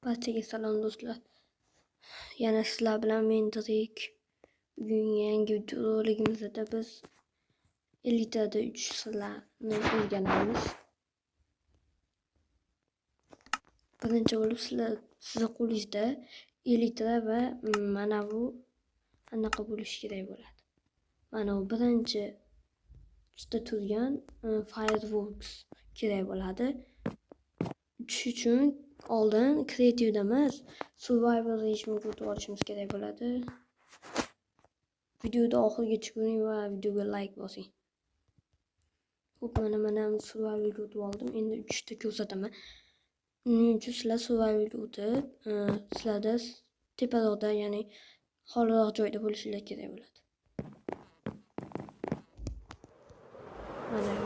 Barchaga salom do'stlar. Yana sizlar bilan men Tirik. Bugun yangi videoroligimizda biz elitada 3 sirlarni o'rganamiz. Birinchi bo'lib sizni qo'lingizda elitra va mana bu anaqa bo'lishi kerak bo'ladi. Mana bu birinchi juda turgan Fireworks kerak bo'ladi. Uchish uchun oldin kreativda emas, survival rejimga o'tib olishimiz kerak bo'ladi. Videoni oxirigacha ko'ring va videoga like bosing. Xo'p, mana survivalga o'tib oldim. Endi 3 ta ko'rsataman. Uning uchun sizlar survivalga o'tib, sizlarda teparoqda, ya'ni xoliroq joyda bo'lishingiz kerak bo'ladi.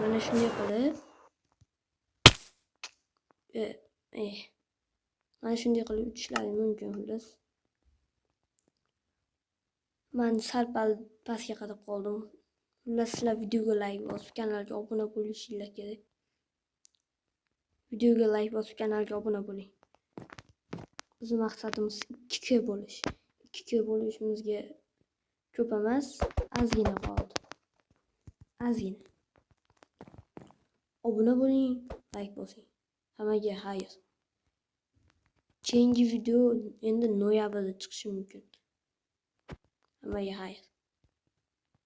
Mana shunday qilib mana shunday qilib utishlaring mumkin xullas. Men sal-pal pastga qarab qoldim. Xullas sizlar videoga like bosib, kanalga obuna bo'lishingiz kerak. Videoga like bosib, kanalga obuna bo'ling. Bizning maqsadimiz 2K bo'lish. 2K bo'lishimizga ko'p emas, ozgina qoldi. Ozgina. Obuna bo'ling, like bosing. Hammaga xayr. Keyingi video endi noyabrda chiqishi mumkin. Hammaga xayr.